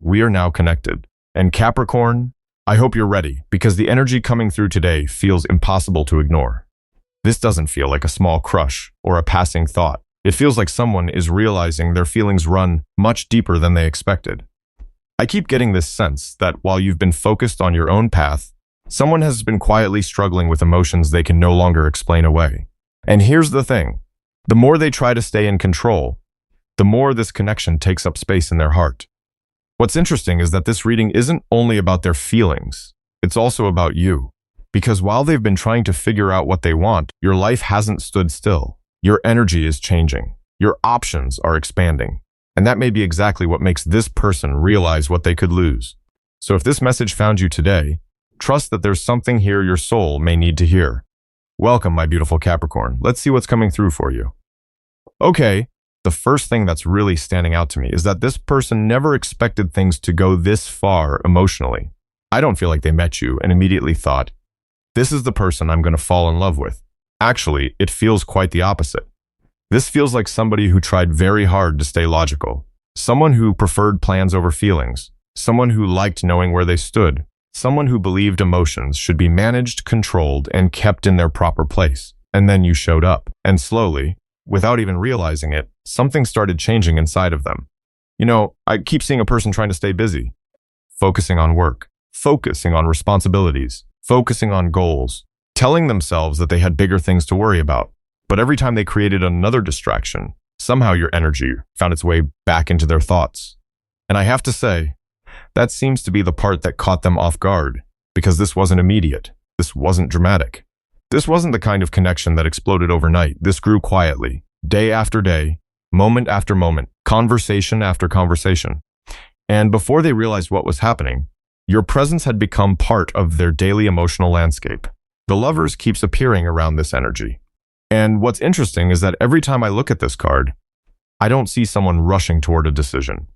we are now connected. And Capricorn, I hope you're ready, because the energy coming through today feels impossible to ignore. This doesn't feel like a small crush or a passing thought. It feels like someone is realizing their feelings run much deeper than they expected. I keep getting this sense that while you've been focused on your own path, someone has been quietly struggling with emotions they can no longer explain away. And here's the thing. The more they try to stay in control, the more this connection takes up space in their heart. What's interesting is that this reading isn't only about their feelings, it's also about you. Because while they've been trying to figure out what they want, your life hasn't stood still. Your energy is changing. Your options are expanding. And that may be exactly what makes this person realize what they could lose. So if this message found you today, trust that there's something here your soul may need to hear. Welcome, my beautiful Capricorn. Let's see what's coming through for you. Okay, the first thing that's really standing out to me is that this person never expected things to go this far emotionally. I don't feel like they met you and immediately thought, this is the person I'm going to fall in love with. Actually, it feels quite the opposite. This feels like somebody who tried very hard to stay logical. Someone who preferred plans over feelings. Someone who liked knowing where they stood. Someone who believed emotions should be managed, controlled, and kept in their proper place. And then you showed up. And slowly, without even realizing it, something started changing inside of them. You know, I keep seeing a person trying to stay busy. Focusing on work. Focusing on responsibilities. Focusing on goals. Telling themselves that they had bigger things to worry about. But every time they created another distraction, somehow your energy found its way back into their thoughts. And I have to say, that seems to be the part that caught them off guard, because this wasn't immediate. This wasn't dramatic. This wasn't the kind of connection that exploded overnight. This grew quietly, day after day, moment after moment, conversation after conversation. And before they realized what was happening, your presence had become part of their daily emotional landscape. The Lovers keeps appearing around this energy. And what's interesting is that every time I look at this card, I don't see someone rushing toward a decision.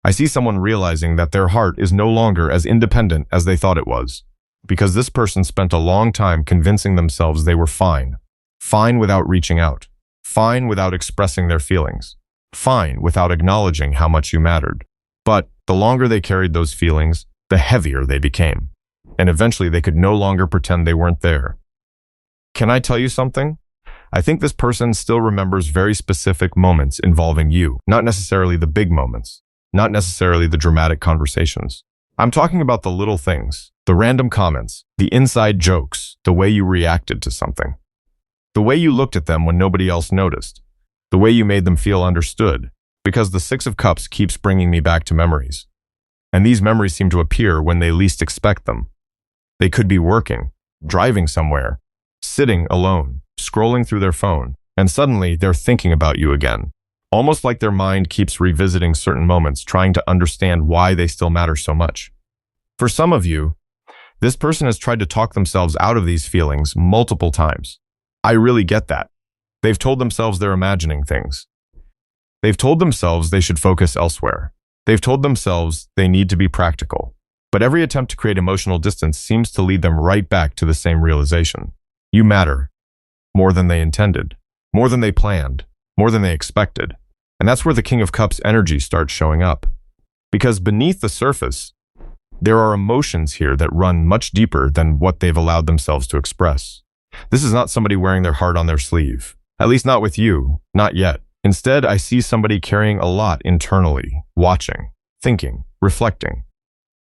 I see someone realizing that their heart is no longer as independent as they thought it was, because this person spent a long time convincing themselves they were fine. Fine without reaching out. Fine without expressing their feelings. Fine without acknowledging how much you mattered. But the longer they carried those feelings, the heavier they became. And eventually they could no longer pretend they weren't there. Can I tell you something? I think this person still remembers very specific moments involving you, not necessarily the big moments, not necessarily the dramatic conversations. I'm talking about the little things, the random comments, the inside jokes, the way you reacted to something, the way you looked at them when nobody else noticed, the way you made them feel understood, because the Six of Cups keeps bringing me back to memories. And these memories seem to appear when they least expect them. They could be working, driving somewhere, sitting alone, scrolling through their phone, and suddenly they're thinking about you again. Almost like their mind keeps revisiting certain moments, trying to understand why they still matter so much. For some of you, this person has tried to talk themselves out of these feelings multiple times. I really get that. They've told themselves they're imagining things. They've told themselves they should focus elsewhere. They've told themselves they need to be practical. But every attempt to create emotional distance seems to lead them right back to the same realization. You matter. More than they intended. More than they planned. More than they expected. And that's where the King of Cups energy starts showing up. Because beneath the surface, there are emotions here that run much deeper than what they've allowed themselves to express. This is not somebody wearing their heart on their sleeve. At least not with you. Not yet. Instead, I see somebody carrying a lot internally, watching, thinking, reflecting,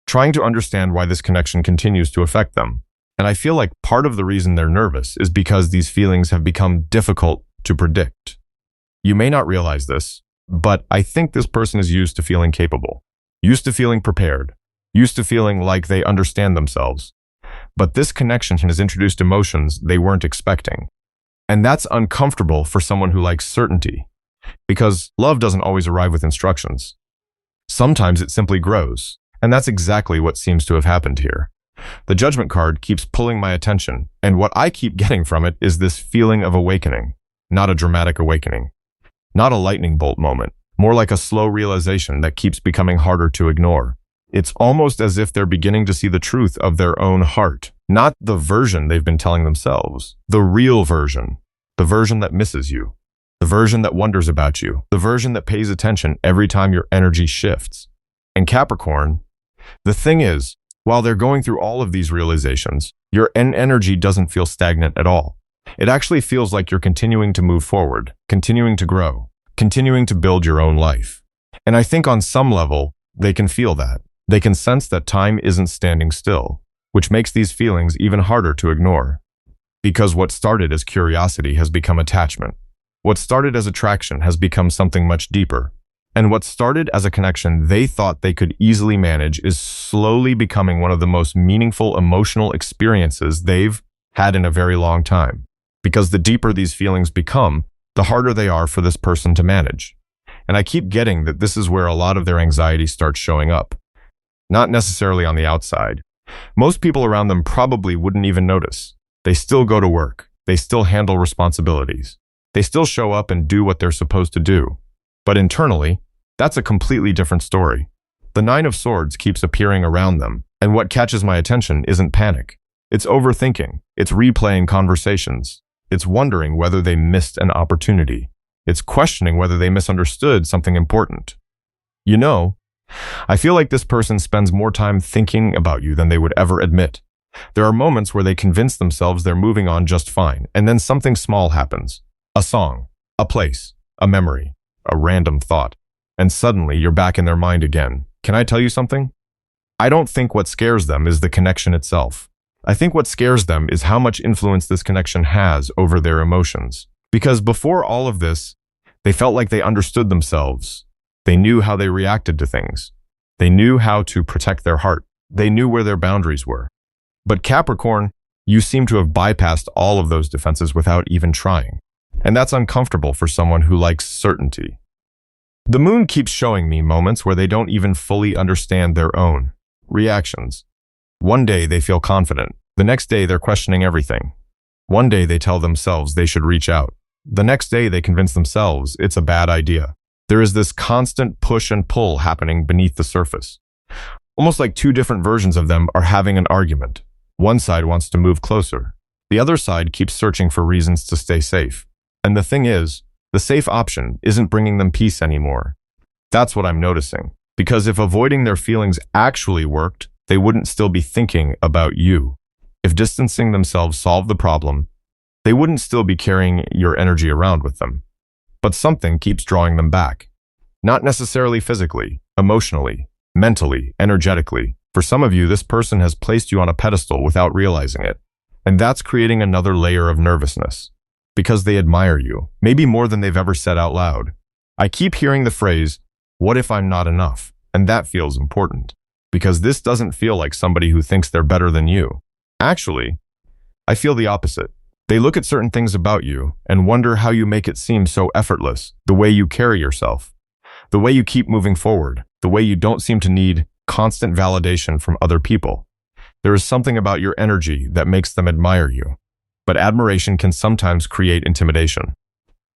trying to understand why this connection continues to affect them. And I feel like part of the reason they're nervous is because these feelings have become difficult to predict. You may not realize this, but I think this person is used to feeling capable, used to feeling prepared, used to feeling like they understand themselves. But this connection has introduced emotions they weren't expecting. And that's uncomfortable for someone who likes certainty, because love doesn't always arrive with instructions. Sometimes it simply grows, and that's exactly what seems to have happened here. The Judgment card keeps pulling my attention, and what I keep getting from it is this feeling of awakening, not a dramatic awakening, not a lightning bolt moment, more like a slow realization that keeps becoming harder to ignore. It's almost as if they're beginning to see the truth of their own heart, not the version they've been telling themselves, the real version, the version that misses you, the version that wonders about you, the version that pays attention every time your energy shifts. And Capricorn, the thing is, while they're going through all of these realizations, your energy doesn't feel stagnant at all. It actually feels like you're continuing to move forward, continuing to grow, continuing to build your own life. And I think on some level, they can feel that. They can sense that time isn't standing still, which makes these feelings even harder to ignore. Because what started as curiosity has become attachment. What started as attraction has become something much deeper. And what started as a connection they thought they could easily manage is slowly becoming one of the most meaningful emotional experiences they've had in a very long time. Because the deeper these feelings become, the harder they are for this person to manage. And I keep getting that this is where a lot of their anxiety starts showing up. Not necessarily on the outside. Most people around them probably wouldn't even notice. They still go to work. They still handle responsibilities. They still show up and do what they're supposed to do. But internally, that's a completely different story. The Nine of Swords keeps appearing around them, and what catches my attention isn't panic. It's overthinking. It's replaying conversations. It's wondering whether they missed an opportunity. It's questioning whether they misunderstood something important. You know, I feel like this person spends more time thinking about you than they would ever admit. There are moments where they convince themselves they're moving on just fine, and then something small happens. A song, a place, a memory, a random thought, and suddenly you're back in their mind again. Can I tell you something? I don't think what scares them is the connection itself. I think what scares them is how much influence this connection has over their emotions. Because before all of this, they felt like they understood themselves. They knew how they reacted to things. They knew how to protect their heart. They knew where their boundaries were. But Capricorn, you seem to have bypassed all of those defenses without even trying. And that's uncomfortable for someone who likes certainty. The moon keeps showing me moments where they don't even fully understand their own reactions. One day they feel confident. The next day they're questioning everything. One day they tell themselves they should reach out. The next day they convince themselves it's a bad idea. There is this constant push and pull happening beneath the surface. Almost like two different versions of them are having an argument. One side wants to move closer. The other side keeps searching for reasons to stay safe. And the thing is, the safe option isn't bringing them peace anymore. That's what I'm noticing. Because if avoiding their feelings actually worked, they wouldn't still be thinking about you. If distancing themselves solved the problem, they wouldn't still be carrying your energy around with them. But something keeps drawing them back. Not necessarily physically, emotionally, mentally, energetically. For some of you, this person has placed you on a pedestal without realizing it. And that's creating another layer of nervousness. Because they admire you, maybe more than they've ever said out loud. I keep hearing the phrase, "What if I'm not enough?" And that feels important. Because this doesn't feel like somebody who thinks they're better than you. Actually, I feel the opposite. They look at certain things about you and wonder how you make it seem so effortless, the way you carry yourself, the way you keep moving forward, the way you don't seem to need constant validation from other people. There is something about your energy that makes them admire you. But admiration can sometimes create intimidation.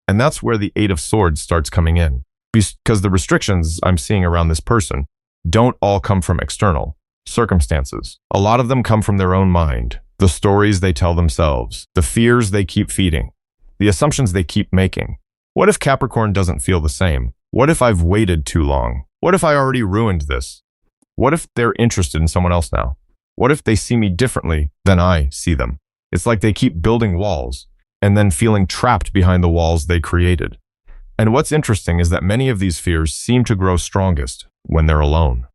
And that's where the Eight of Swords starts coming in. Because the restrictions I'm seeing around this person don't all come from external circumstances. A lot of them come from their own mind, the stories they tell themselves, the fears they keep feeding, the assumptions they keep making. What if Capricorn doesn't feel the same? What if I've waited too long? What if I already ruined this? What if they're interested in someone else now? What if they see me differently than I see them? It's like they keep building walls and then feeling trapped behind the walls they created. And what's interesting is that many of these fears seem to grow strongest when they're alone.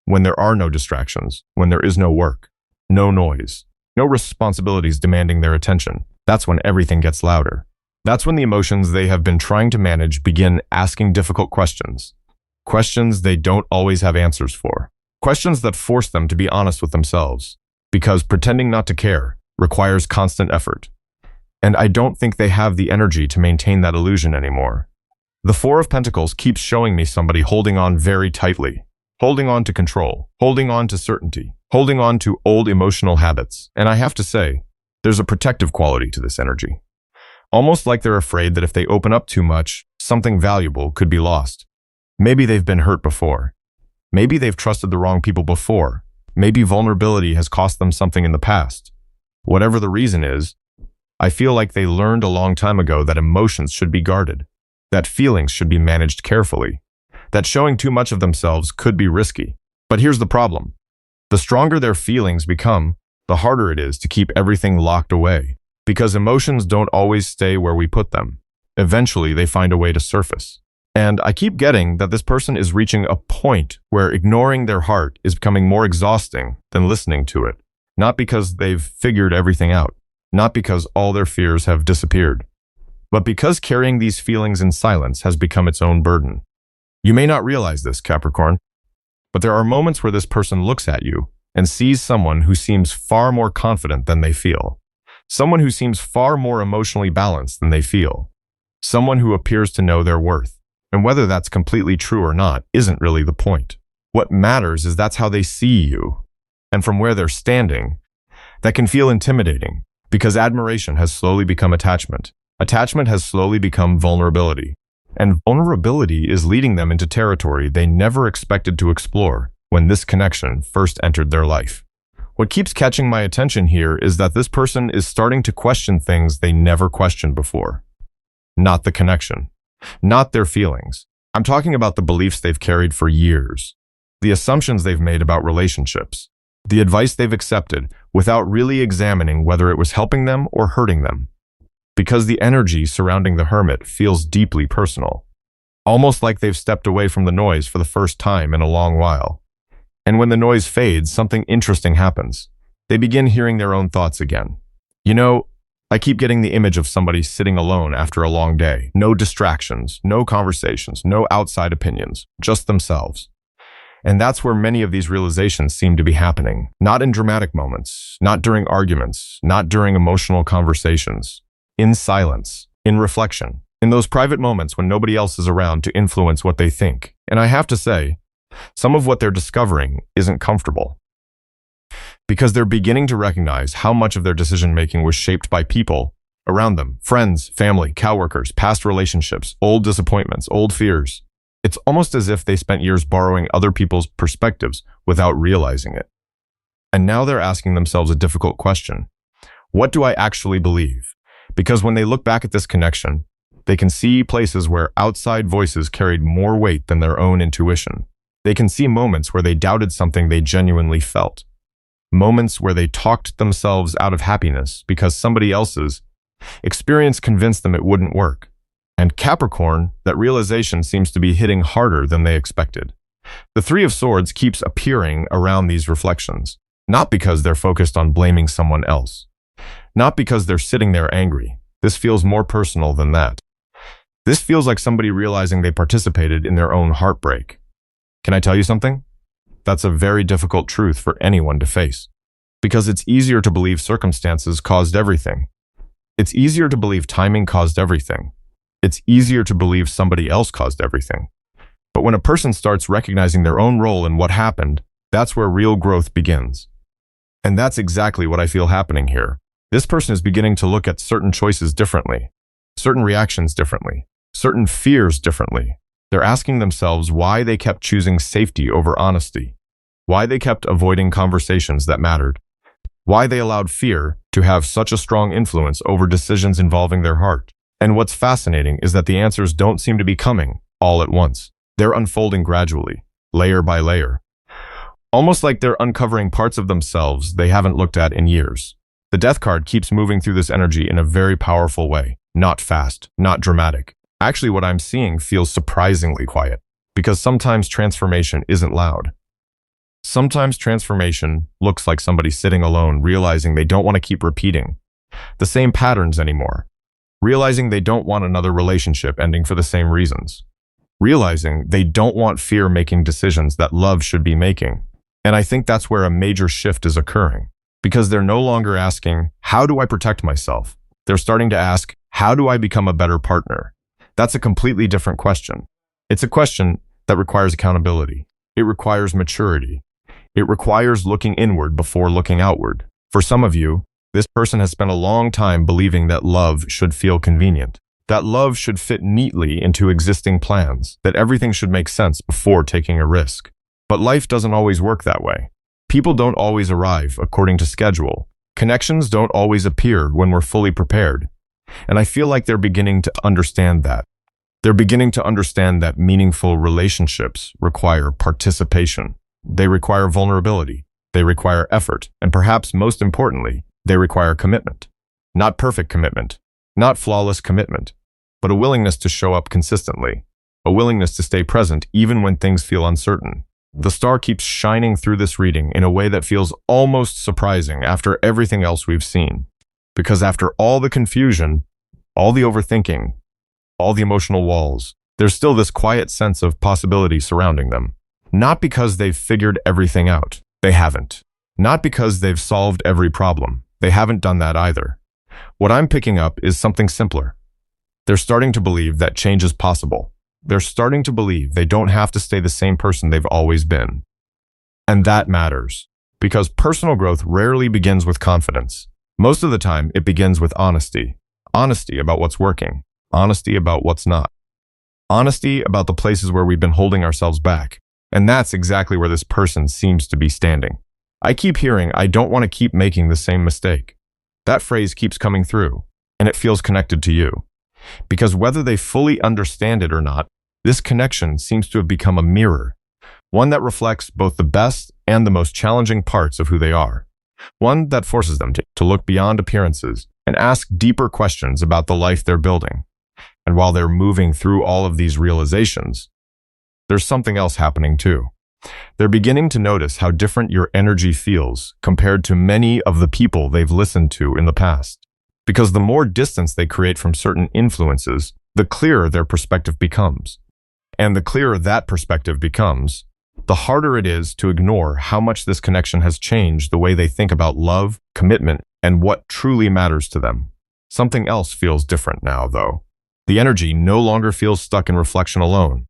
When there are no distractions, when there is no work, no noise, no responsibilities demanding their attention. That's when everything gets louder. That's when the emotions they have been trying to manage begin asking difficult questions. Questions they don't always have answers for. Questions that force them to be honest with themselves. Because pretending not to care requires constant effort. And I don't think they have the energy to maintain that illusion anymore. The Four of Pentacles keeps showing me somebody holding on very tightly. Holding on to control. Holding on to certainty. Holding on to old emotional habits. And I have to say, there's a protective quality to this energy. Almost like they're afraid that if they open up too much, something valuable could be lost. Maybe they've been hurt before. Maybe they've trusted the wrong people before. Maybe vulnerability has cost them something in the past. Whatever the reason is, I feel like they learned a long time ago that emotions should be guarded, that feelings should be managed carefully, that showing too much of themselves could be risky. But here's the problem. The stronger their feelings become, the harder it is to keep everything locked away, because emotions don't always stay where we put them. Eventually, they find a way to surface. And I keep getting that this person is reaching a point where ignoring their heart is becoming more exhausting than listening to it. Not because they've figured everything out, not because all their fears have disappeared, but because carrying these feelings in silence has become its own burden. You may not realize this, Capricorn, but there are moments where this person looks at you and sees someone who seems far more confident than they feel, someone who seems far more emotionally balanced than they feel, someone who appears to know their worth. And whether that's completely true or not isn't really the point. What matters is that's how they see you. And from where they're standing, that can feel intimidating because admiration has slowly become attachment. Attachment has slowly become vulnerability. And vulnerability is leading them into territory they never expected to explore when this connection first entered their life. What keeps catching my attention here is that this person is starting to question things they never questioned before. Not the connection. Not their feelings. I'm talking about the beliefs they've carried for years, the assumptions they've made about relationships, the advice they've accepted without really examining whether it was helping them or hurting them. Because the energy surrounding the hermit feels deeply personal, almost like they've stepped away from the noise for the first time in a long while. And when the noise fades, something interesting happens. They begin hearing their own thoughts again. You know, I keep getting the image of somebody sitting alone after a long day. No distractions, no conversations, no outside opinions, just themselves. And that's where many of these realizations seem to be happening. Not in dramatic moments, not during arguments, not during emotional conversations. In silence, in reflection, in those private moments when nobody else is around to influence what they think. And I have to say, some of what they're discovering isn't comfortable. Because they're beginning to recognize how much of their decision-making was shaped by people around them, friends, family, coworkers, past relationships, old disappointments, old fears. It's almost as if they spent years borrowing other people's perspectives without realizing it. And now they're asking themselves a difficult question. What do I actually believe? Because when they look back at this connection, they can see places where outside voices carried more weight than their own intuition. They can see moments where they doubted something they genuinely felt. Moments where they talked themselves out of happiness because somebody else's experience convinced them it wouldn't work. And Capricorn, that realization seems to be hitting harder than they expected. The Three of Swords keeps appearing around these reflections, not because they're focused on blaming someone else, not because they're sitting there angry. This feels more personal than that. This feels like somebody realizing they participated in their own heartbreak. Can I tell you something? That's a very difficult truth for anyone to face, because it's easier to believe circumstances caused everything. It's easier to believe timing caused everything. It's easier to believe somebody else caused everything. But when a person starts recognizing their own role in what happened, that's where real growth begins. And that's exactly what I feel happening here. This person is beginning to look at certain choices differently, certain reactions differently, certain fears differently. They're asking themselves why they kept choosing safety over honesty, why they kept avoiding conversations that mattered, why they allowed fear to have such a strong influence over decisions involving their heart. And what's fascinating is that the answers don't seem to be coming all at once. They're unfolding gradually, layer by layer, almost like they're uncovering parts of themselves they haven't looked at in years. The Death card keeps moving through this energy in a very powerful way, not fast, not dramatic. Actually, what I'm seeing feels surprisingly quiet, because sometimes transformation isn't loud. Sometimes transformation looks like somebody sitting alone, realizing they don't want to keep repeating the same patterns anymore, realizing they don't want another relationship ending for the same reasons, realizing they don't want fear making decisions that love should be making. And I think that's where a major shift is occurring, because they're no longer asking, how do I protect myself? They're starting to ask, how do I become a better partner? That's a completely different question. It's a question that requires accountability. It requires maturity. It requires looking inward before looking outward. For some of you, this person has spent a long time believing that love should feel convenient, that love should fit neatly into existing plans, that everything should make sense before taking a risk. But life doesn't always work that way. People don't always arrive according to schedule. Connections don't always appear when we're fully prepared. And I feel like they're beginning to understand that. They're beginning to understand that meaningful relationships require participation. They require vulnerability. They require effort. And perhaps most importantly, they require commitment. Not perfect commitment, not flawless commitment, but a willingness to show up consistently, a willingness to stay present even when things feel uncertain. The star keeps shining through this reading in a way that feels almost surprising after everything else we've seen. Because after all the confusion, all the overthinking, all the emotional walls, there's still this quiet sense of possibility surrounding them. Not because they've figured everything out. They haven't. Not because they've solved every problem. They haven't done that either. What I'm picking up is something simpler. They're starting to believe that change is possible. They're starting to believe they don't have to stay the same person they've always been. And that matters, because personal growth rarely begins with confidence. Most of the time, it begins with honesty. Honesty about what's working. Honesty about what's not. Honesty about the places where we've been holding ourselves back. And that's exactly where this person seems to be standing. I keep hearing, I don't want to keep making the same mistake. That phrase keeps coming through, and it feels connected to you. Because whether they fully understand it or not, this connection seems to have become a mirror, one that reflects both the best and the most challenging parts of who they are. One that forces them to look beyond appearances and ask deeper questions about the life they're building. And while they're moving through all of these realizations, there's something else happening too. They're beginning to notice how different your energy feels compared to many of the people they've listened to in the past. Because the more distance they create from certain influences, the clearer their perspective becomes. And the clearer that perspective becomes, the harder it is to ignore how much this connection has changed the way they think about love, commitment, and what truly matters to them. Something else feels different now, though. The energy no longer feels stuck in reflection alone.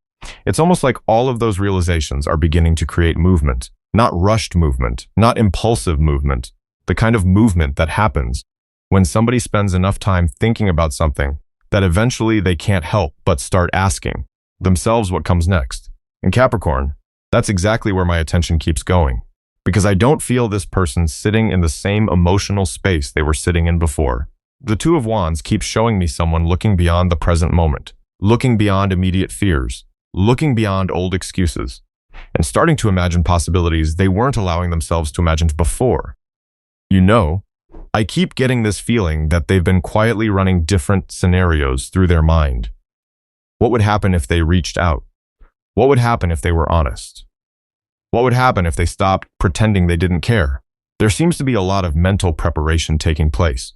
It's almost like all of those realizations are beginning to create movement. Not rushed movement, not impulsive movement. The kind of movement that happens when somebody spends enough time thinking about something that eventually they can't help but start asking themselves what comes next. In Capricorn, that's exactly where my attention keeps going. Because I don't feel this person sitting in the same emotional space they were sitting in before. The Two of Wands keeps showing me someone looking beyond the present moment, looking beyond immediate fears, looking beyond old excuses, and starting to imagine possibilities they weren't allowing themselves to imagine before. You know, I keep getting this feeling that they've been quietly running different scenarios through their mind. What would happen if they reached out? What would happen if they were honest? What would happen if they stopped pretending they didn't care? There seems to be a lot of mental preparation taking place,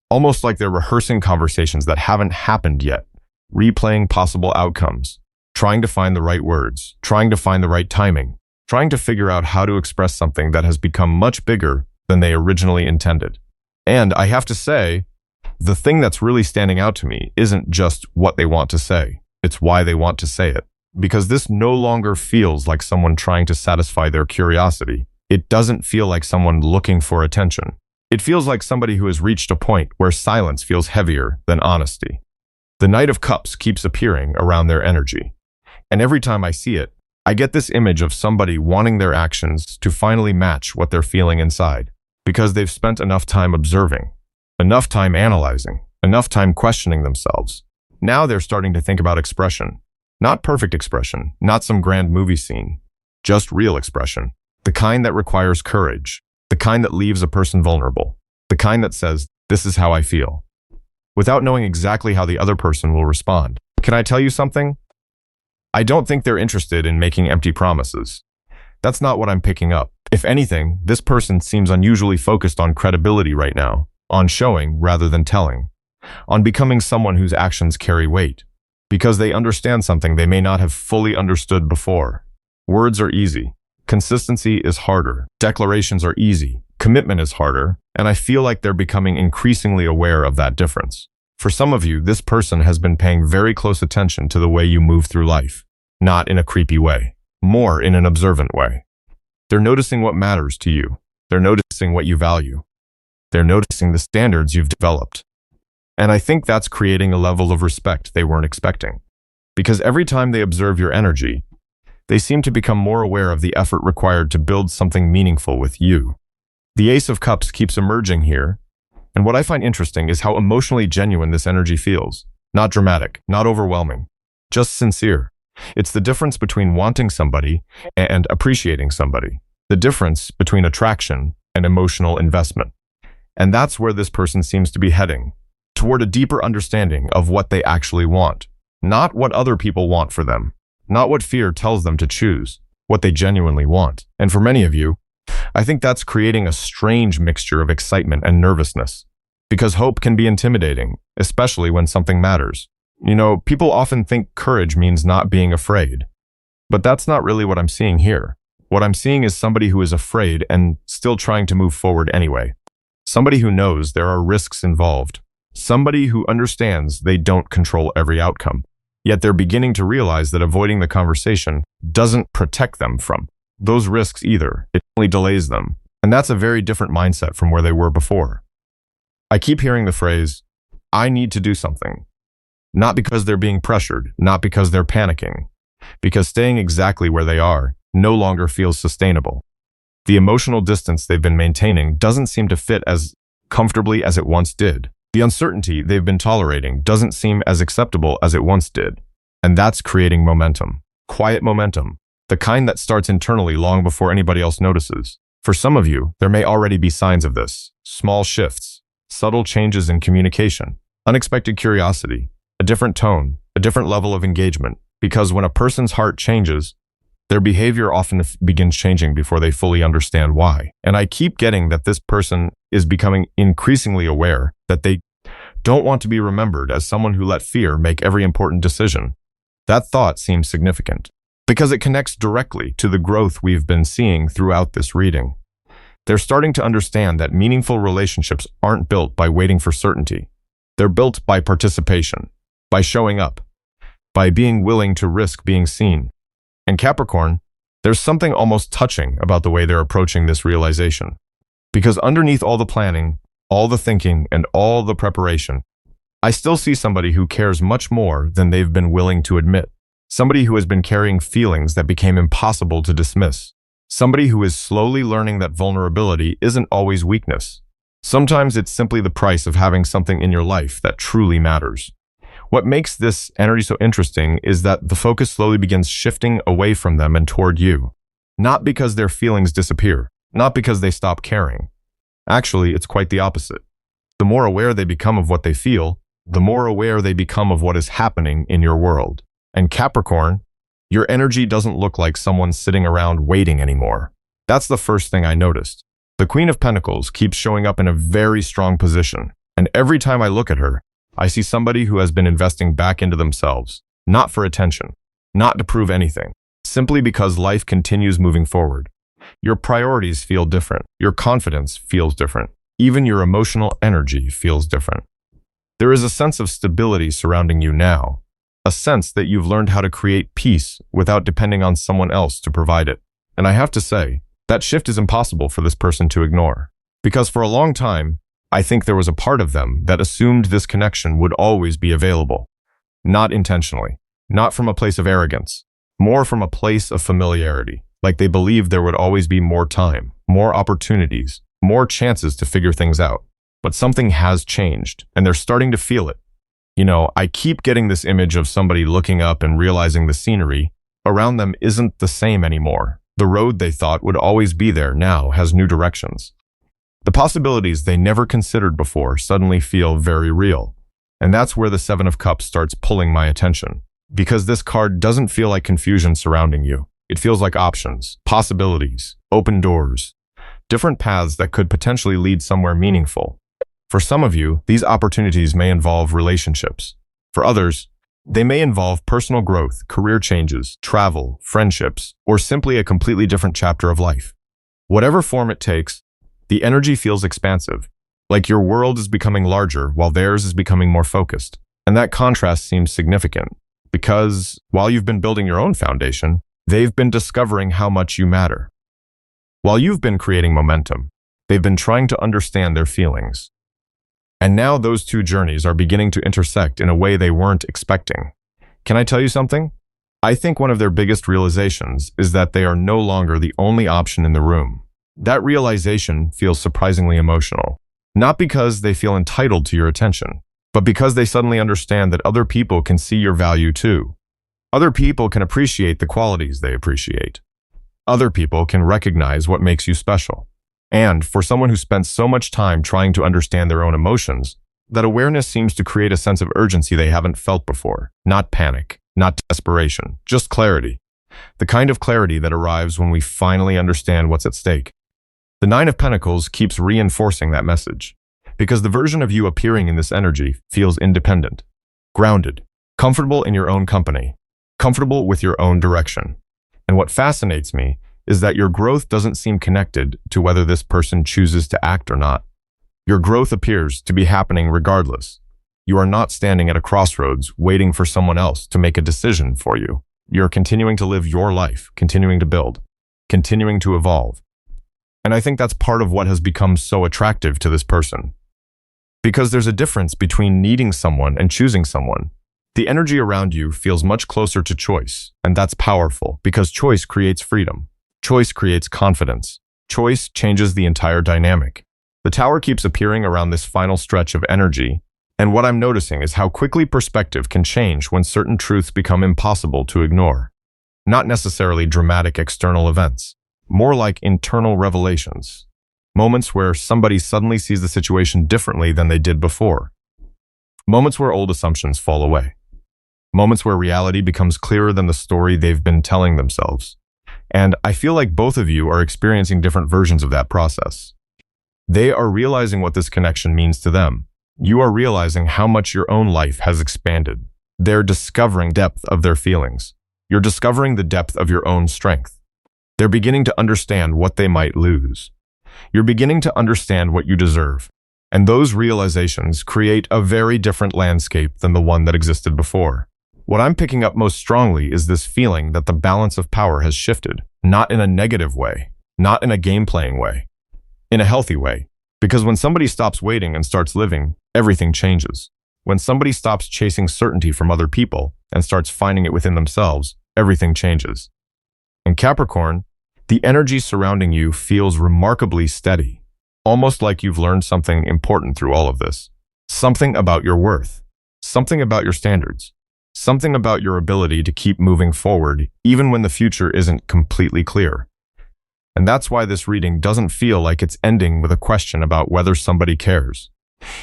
almost like they're rehearsing conversations that haven't happened yet, replaying possible outcomes, trying to find the right words, trying to find the right timing, trying to figure out how to express something that has become much bigger than they originally intended. And I have to say, the thing that's really standing out to me isn't just what they want to say, it's why they want to say it. Because this no longer feels like someone trying to satisfy their curiosity. It doesn't feel like someone looking for attention. It feels like somebody who has reached a point where silence feels heavier than honesty. The Knight of Cups keeps appearing around their energy. And every time I see it, I get this image of somebody wanting their actions to finally match what they're feeling inside. Because they've spent enough time observing, enough time analyzing, enough time questioning themselves. Now they're starting to think about expression. Not perfect expression, not some grand movie scene, just real expression. The kind that requires courage, the kind that leaves a person vulnerable, the kind that says, "This is how I feel," without knowing exactly how the other person will respond. Can I tell you something? I don't think they're interested in making empty promises. That's not what I'm picking up. If anything, this person seems unusually focused on credibility right now, on showing rather than telling, on becoming someone whose actions carry weight, because they understand something they may not have fully understood before. Words are easy. Consistency is harder. Declarations are easy. Commitment is harder, and I feel like they're becoming increasingly aware of that difference. For some of you, this person has been paying very close attention to the way you move through life, not in a creepy way, more in an observant way. They're noticing what matters to you. They're noticing what you value. They're noticing the standards you've developed. And I think that's creating a level of respect they weren't expecting. Because every time they observe your energy, they seem to become more aware of the effort required to build something meaningful with you. The Ace of Cups keeps emerging here, and what I find interesting is how emotionally genuine this energy feels. Not dramatic, not overwhelming, just sincere. It's the difference between wanting somebody and appreciating somebody. The difference between attraction and emotional investment. And that's where this person seems to be heading, toward a deeper understanding of what they actually want. Not what other people want for them. Not what fear tells them to choose. What they genuinely want. And for many of you, I think that's creating a strange mixture of excitement and nervousness. Because hope can be intimidating, especially when something matters. You know, people often think courage means not being afraid. But that's not really what I'm seeing here. What I'm seeing is somebody who is afraid and still trying to move forward anyway. Somebody who knows there are risks involved. Somebody who understands they don't control every outcome. Yet they're beginning to realize that avoiding the conversation doesn't protect them from those risks either. It only delays them. And that's a very different mindset from where they were before. I keep hearing the phrase, I need to do something. Not because they're being pressured, not because they're panicking, because staying exactly where they are no longer feels sustainable. The emotional distance they've been maintaining doesn't seem to fit as comfortably as it once did. The uncertainty they've been tolerating doesn't seem as acceptable as it once did. And that's creating momentum. Quiet momentum. The kind that starts internally long before anybody else notices. For some of you, there may already be signs of this. Small shifts, subtle changes in communication, unexpected curiosity, a different tone, a different level of engagement. Because when a person's heart changes, their behavior often begins changing before they fully understand why. And I keep getting that this person is becoming increasingly aware that they don't want to be remembered as someone who let fear make every important decision. That thought seems significant because it connects directly to the growth we've been seeing throughout this reading. They're starting to understand that meaningful relationships aren't built by waiting for certainty. They're built by participation, by showing up, by being willing to risk being seen. And Capricorn, there's something almost touching about the way they're approaching this realization. Because underneath all the planning, all the thinking, and all the preparation, I still see somebody who cares much more than they've been willing to admit. Somebody who has been carrying feelings that became impossible to dismiss. Somebody who is slowly learning that vulnerability isn't always weakness. Sometimes it's simply the price of having something in your life that truly matters. What makes this energy so interesting is that the focus slowly begins shifting away from them and toward you. Not because their feelings disappear, not because they stop caring. Actually, it's quite the opposite. The more aware they become of what they feel, the more aware they become of what is happening in your world. And Capricorn, your energy doesn't look like someone sitting around waiting anymore. That's the first thing I noticed. The Queen of Pentacles keeps showing up in a very strong position, and every time I look at her, I see somebody who has been investing back into themselves, not for attention, not to prove anything, simply because life continues moving forward. Your priorities feel different. Your confidence feels different. Even your emotional energy feels different. There is a sense of stability surrounding you now, a sense that you've learned how to create peace without depending on someone else to provide it. And I have to say, that shift is impossible for this person to ignore. Because for a long time, I think there was a part of them that assumed this connection would always be available. Not intentionally, not from a place of arrogance, more from a place of familiarity, like they believed there would always be more time, more opportunities, more chances to figure things out. But something has changed, and they're starting to feel it. You know, I keep getting this image of somebody looking up and realizing the scenery around them isn't the same anymore. The road they thought would always be there now has new directions. The possibilities they never considered before suddenly feel very real. And that's where the Seven of Cups starts pulling my attention. Because this card doesn't feel like confusion surrounding you. It feels like options, possibilities, open doors, different paths that could potentially lead somewhere meaningful. For some of you, these opportunities may involve relationships. For others, they may involve personal growth, career changes, travel, friendships, or simply a completely different chapter of life. Whatever form it takes, the energy feels expansive, like your world is becoming larger while theirs is becoming more focused. And that contrast seems significant, because while you've been building your own foundation, they've been discovering how much you matter. While you've been creating momentum, they've been trying to understand their feelings. And now those two journeys are beginning to intersect in a way they weren't expecting. Can I tell you something? I think one of their biggest realizations is that they are no longer the only option in the room. That realization feels surprisingly emotional. Not because they feel entitled to your attention, but because they suddenly understand that other people can see your value too. Other people can appreciate the qualities they appreciate. Other people can recognize what makes you special. And for someone who spends so much time trying to understand their own emotions, that awareness seems to create a sense of urgency they haven't felt before. Not panic, not desperation, just clarity. The kind of clarity that arrives when we finally understand what's at stake. The Nine of Pentacles keeps reinforcing that message, because the version of you appearing in this energy feels independent, grounded, comfortable in your own company, comfortable with your own direction. And what fascinates me is that your growth doesn't seem connected to whether this person chooses to act or not. Your growth appears to be happening regardless. You are not standing at a crossroads waiting for someone else to make a decision for you. You're continuing to live your life, continuing to build, continuing to evolve. And I think that's part of what has become so attractive to this person. Because there's a difference between needing someone and choosing someone. The energy around you feels much closer to choice, and that's powerful because choice creates freedom. Choice creates confidence. Choice changes the entire dynamic. The tower keeps appearing around this final stretch of energy, and what I'm noticing is how quickly perspective can change when certain truths become impossible to ignore. Not necessarily dramatic external events, more like internal revelations. Moments where somebody suddenly sees the situation differently than they did before. Moments where old assumptions fall away. Moments where reality becomes clearer than the story they've been telling themselves. And I feel like both of you are experiencing different versions of that process. They are realizing what this connection means to them. You are realizing how much your own life has expanded. They're discovering depth of their feelings. You're discovering the depth of your own strength. They're beginning to understand what they might lose. You're beginning to understand what you deserve. And those realizations create a very different landscape than the one that existed before. What I'm picking up most strongly is this feeling that the balance of power has shifted, not in a negative way, not in a game-playing way, in a healthy way. Because when somebody stops waiting and starts living, everything changes. When somebody stops chasing certainty from other people and starts finding it within themselves, everything changes. In Capricorn, the energy surrounding you feels remarkably steady, almost like you've learned something important through all of this. Something about your worth, something about your standards, something about your ability to keep moving forward even when the future isn't completely clear. And that's why this reading doesn't feel like it's ending with a question about whether somebody cares.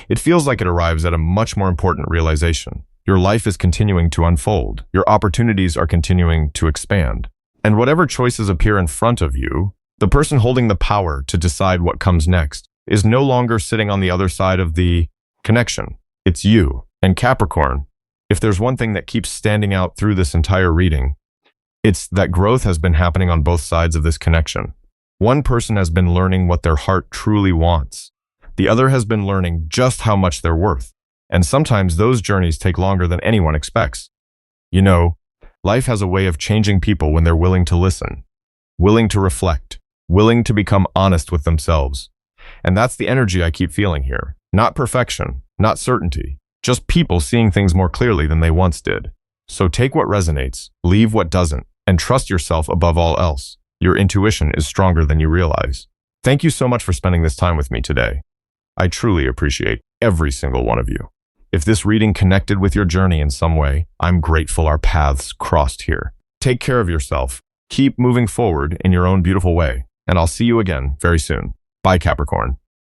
It feels like it arrives at a much more important realization. Your life is continuing to unfold. Your opportunities are continuing to expand. And whatever choices appear in front of you, the person holding the power to decide what comes next is no longer sitting on the other side of the connection. It's you. And Capricorn, if there's one thing that keeps standing out through this entire reading, it's that growth has been happening on both sides of this connection. One person has been learning what their heart truly wants. The other has been learning just how much they're worth. And sometimes those journeys take longer than anyone expects. You know, life has a way of changing people when they're willing to listen, willing to reflect, willing to become honest with themselves. And that's the energy I keep feeling here. Not perfection, not certainty, just people seeing things more clearly than they once did. So take what resonates, leave what doesn't, and trust yourself above all else. Your intuition is stronger than you realize. Thank you so much for spending this time with me today. I truly appreciate every single one of you. If this reading connected with your journey in some way, I'm grateful our paths crossed here. Take care of yourself. Keep moving forward in your own beautiful way, and I'll see you again very soon. Bye, Capricorn.